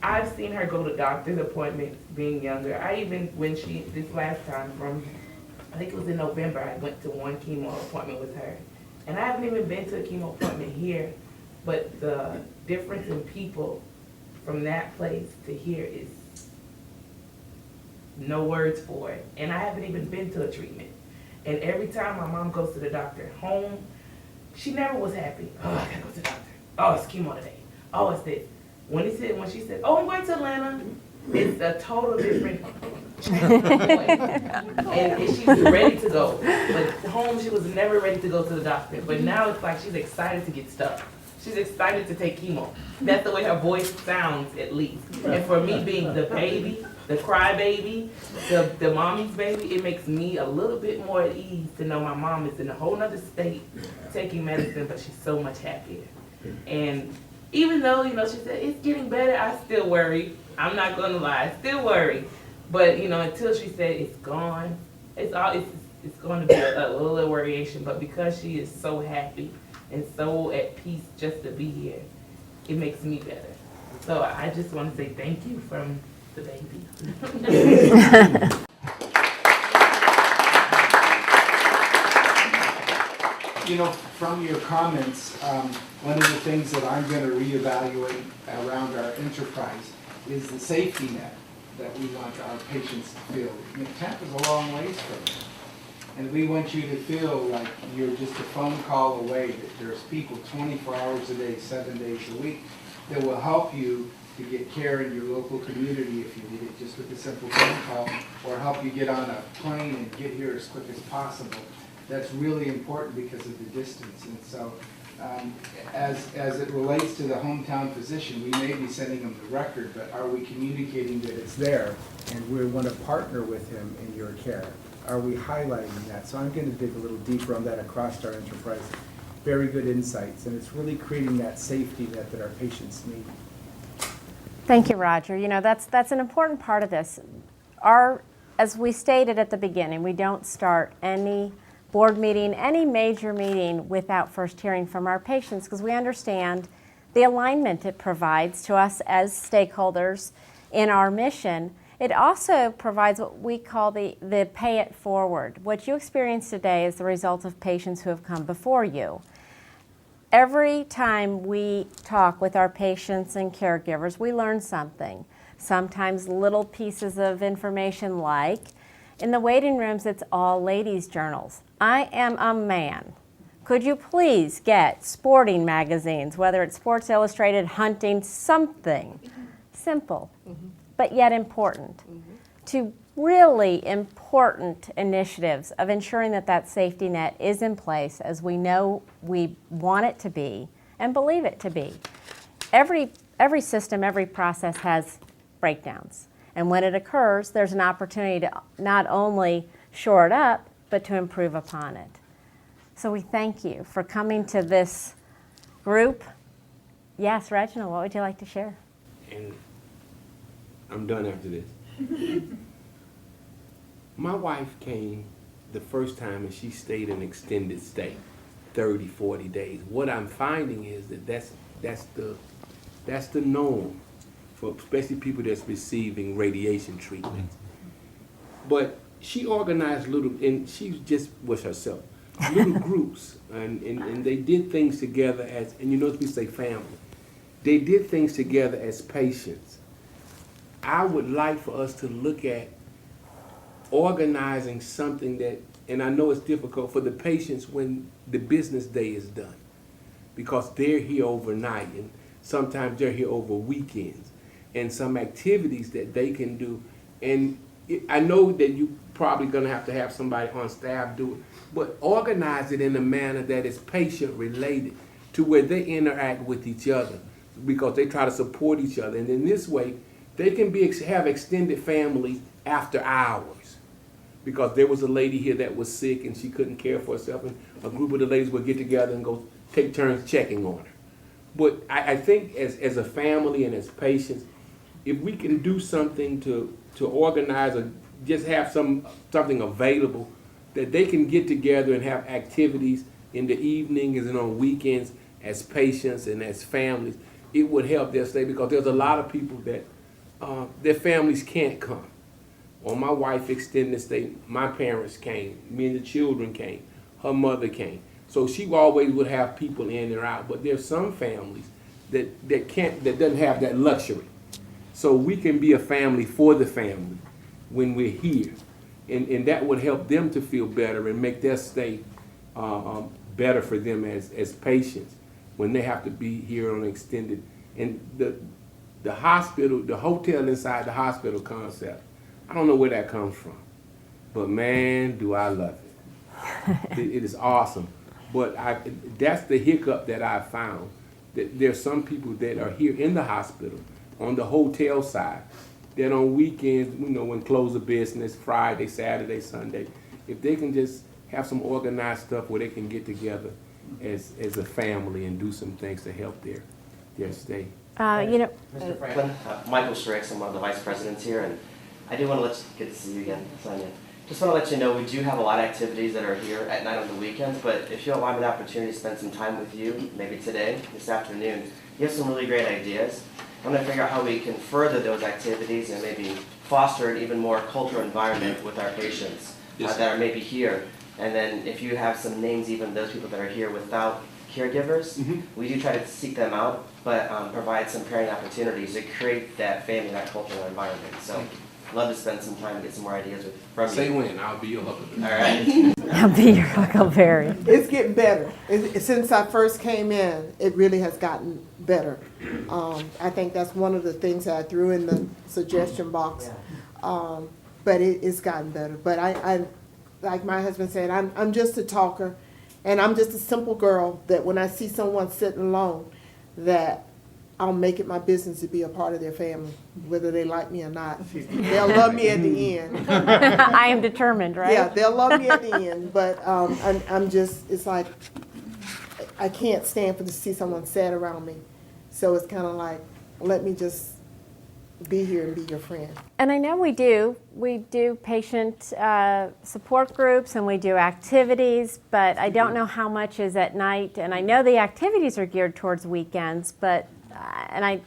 I've seen her go to doctor's appointments being younger. This last time I think it was in November, I went to one chemo appointment with her. And I haven't even been to a chemo appointment here, but the difference in people from that place to here is no words for it. And I haven't even been to a treatment. And every time my mom goes to the doctor home, she never was happy. Oh, I gotta go to the doctor. Oh, it's chemo today. Oh, it's this. When she said, oh, I'm going to Atlanta, it's a total different and she's ready to go. But home, she was never ready to go to the doctor. But now it's like she's excited to get stuff. She's excited to take chemo. That's the way her voice sounds, at least. And for me being the baby, the crybaby, the mommy's baby, it makes me a little bit more at ease to know my mom is in a whole nother state taking medicine, but she's so much happier. And even though, she said, it's getting better, I still worry. I'm not gonna lie, I still worry. But, until she said it's gone, it's going to be a little variation. But because she is so happy and so at peace just to be here, it makes me better. So I just want to say thank you from the baby. From your comments, one of the things that I'm going to reevaluate around our enterprise is the safety net that we want our patients to feel. Tampa's a long ways from it. And we want you to feel like you're just a phone call away, that there's people 24 hours a day, 7 days a week that will help you to get care in your local community if you need it, just with a simple phone call, or help you get on a plane and get here as quick as possible. That's really important because of the distance. And so as it relates to the hometown physician, we may be sending them the record, but are we communicating that it's there and we want to partner with him in your care? Are we highlighting that? So I'm going to dig a little deeper on that across our enterprise. Very good insights, and it's really creating that safety net that our patients need. Thank you, Roger. That's an important part of this. As we stated at the beginning, we don't start any board meeting, any major meeting without first hearing from our patients, because we understand the alignment it provides to us as stakeholders in our mission. It also provides what we call the pay it forward. What you experience today is the result of patients who have come before you. Every time we talk with our patients and caregivers, we learn something. Sometimes little pieces of information like, in the waiting rooms, it's all ladies' journals. I am a man. Could you please get sporting magazines, whether it's Sports Illustrated, hunting, something simple, but yet important, to really important initiatives of ensuring that safety net is in place as we know we want it to be and believe it to be. Every system, every process has breakdowns. And when it occurs, there's an opportunity to not only shore it up, but to improve upon it. So we thank you for coming to this group. Yes, Reginald, what would you like to share? And I'm done after this. My wife came the first time and she stayed an extended stay, 30, 40 days. What I'm finding is that's the norm for especially people that's receiving radiation treatment. But she organized and she just was herself, little groups, and they did things together and we say family. They did things together as patients. I would like for us to look at organizing something that, and I know it's difficult for the patients when the business day is done, because they're here overnight and sometimes they're here over weekends, and some activities that they can do. And I know that you probably gonna have to have somebody on staff do it, but organize it in a manner that is patient related to where they interact with each other, because they try to support each other. And in this way, they can have extended family after hours. Because there was a lady here that was sick and she couldn't care for herself, and a group of the ladies would get together and go take turns checking on her. But I think as a family and as patients, if we can do something to organize or just have something available that they can get together and have activities in the evenings and on weekends as patients and as families, it would help their stay, because there's a lot of people that their families can't come. Or my wife extended stay, my parents came, me and the children came, her mother came. So she always would have people in and out, but there's some families that doesn't have that luxury. So we can be a family for the family when we're here. And that would help them to feel better and make their stay better for them as patients when they have to be here on extended. And the hospital, the hotel inside the hospital concept, I don't know where that comes from, but man, do I love it. It is awesome. But that's the hiccup that I found, that there's some people that are here in the hospital on the hotel side, that on weekends, when close of business, Friday, Saturday, Sunday, if they can just have some organized stuff where they can get together as a family and do some things to help their stay. Mr. Franklin, Michael Strix, I'm one of the vice presidents here, and I do want to good to see you again, Sonia. Just want to let you know we do have a lot of activities that are here at night on the weekends, but if you'll allow me the opportunity to spend some time with you, maybe today, this afternoon, you have some really great ideas. I want to figure out how we can further those activities and maybe foster an even more cultural environment with our patients that are maybe here. And then if you have some names, even those people that are here without caregivers, we do try to seek them out, but provide some pairing opportunities to create that family, that cultural environment. So I'd love to spend some time and get some more ideas from you. Say when, I'll be your huckleberry. All right. I'll be your huckleberry. It's getting better. Since I first came in, it really has gotten better. I think that's one of the things that I threw in the suggestion box. But it's gotten better. But I like my husband said, I'm just a talker, and I'm just a simple girl that when I see someone sitting alone, that I'll make it my business to be a part of their family, whether they like me or not. They'll love me at the end. I am determined, right? Yeah, they'll love me at the end, but I'm just, it's like, I can't stand to see someone sad around me. So it's kind of like, let me just be here and be your friend. And I know we do patient support groups and we do activities, but I don't know how much is at night. And I know the activities are geared towards weekends, but, and I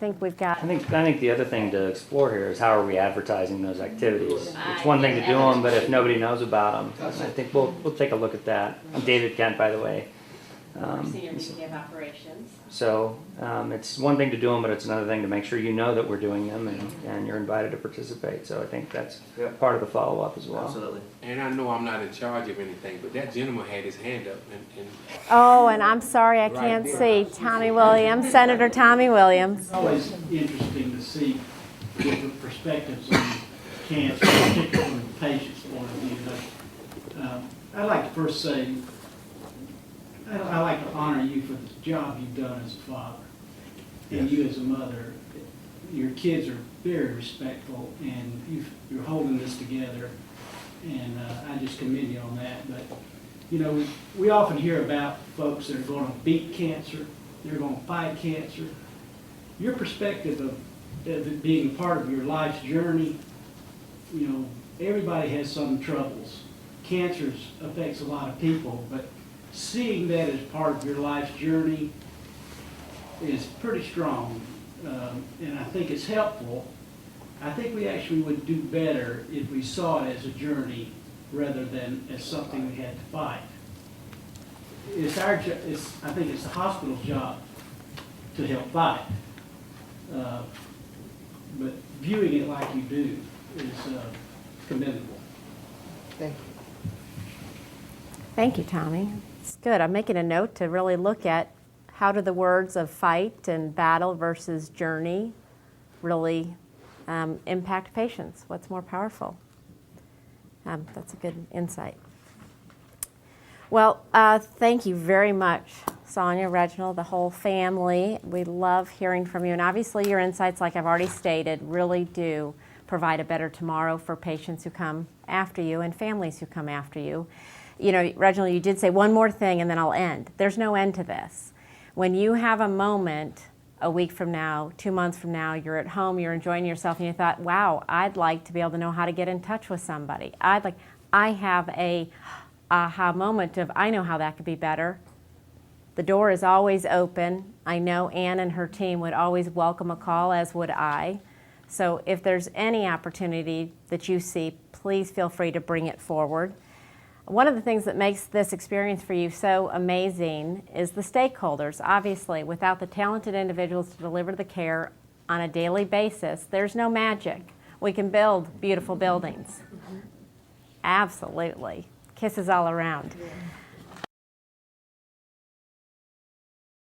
think we've got. I think the other thing to explore here is how are we advertising those activities? It's one thing to do them, but if nobody knows about them, I think we'll take a look at that. I'm David Kent, by the way. Senior VP of Operations. So it's one thing to do them, but it's another thing to make sure you know that we're doing them and you're invited to participate. So I think that's part of the follow-up as well. Absolutely. And I know I'm not in charge of anything, but that gentleman had his hand up. Oh, and I'm sorry, I can't see. Tommy Williams, Senator Tommy Williams. It's always interesting to see different perspectives on cancer, particularly from the patient's point of view. I'd like to first say, I'd like to honor you for the job you've done as a father and you as a mother. Your kids are very respectful, and you're holding this together, and I just commend you on that. But, you know, we often hear about folks that are going to beat cancer, they're going to fight cancer. Your perspective of it being part of your life's journey, you know, everybody has some troubles. Cancer affects a lot of people, but seeing that as part of your life's journey is pretty strong, and I think it's helpful. I think we actually would do better if we saw it as a journey rather than as something we had to fight. It's our I think it's the hospital's job to help fight, but viewing it like you do is commendable. Thank you. Thank you, Tommy. It's good. I'm making a note to really look at how do the words of fight and battle versus journey really impact patients. What's more powerful? That's a good insight. Well, thank you very much, Sonia, Reginald, the whole family. We love hearing from you. And obviously your insights, like I've already stated, really do provide a better tomorrow for patients who come after you and families who come after you. You know, Reginald, you did say one more thing and then I'll end. There's no end to this. When you have a moment a week from now, 2 months from now, you're at home, you're enjoying yourself, and you thought, wow, I'd like to be able to know how to get in touch with somebody. I have a aha moment of, I know how that could be better. The door is always open. I know Ann and her team would always welcome a call, as would I. So if there's any opportunity that you see, please feel free to bring it forward. One of the things that makes this experience for you so amazing is the stakeholders. Obviously, without the talented individuals to deliver the care on a daily basis, there's no magic. We can build beautiful buildings. Absolutely. Kisses all around.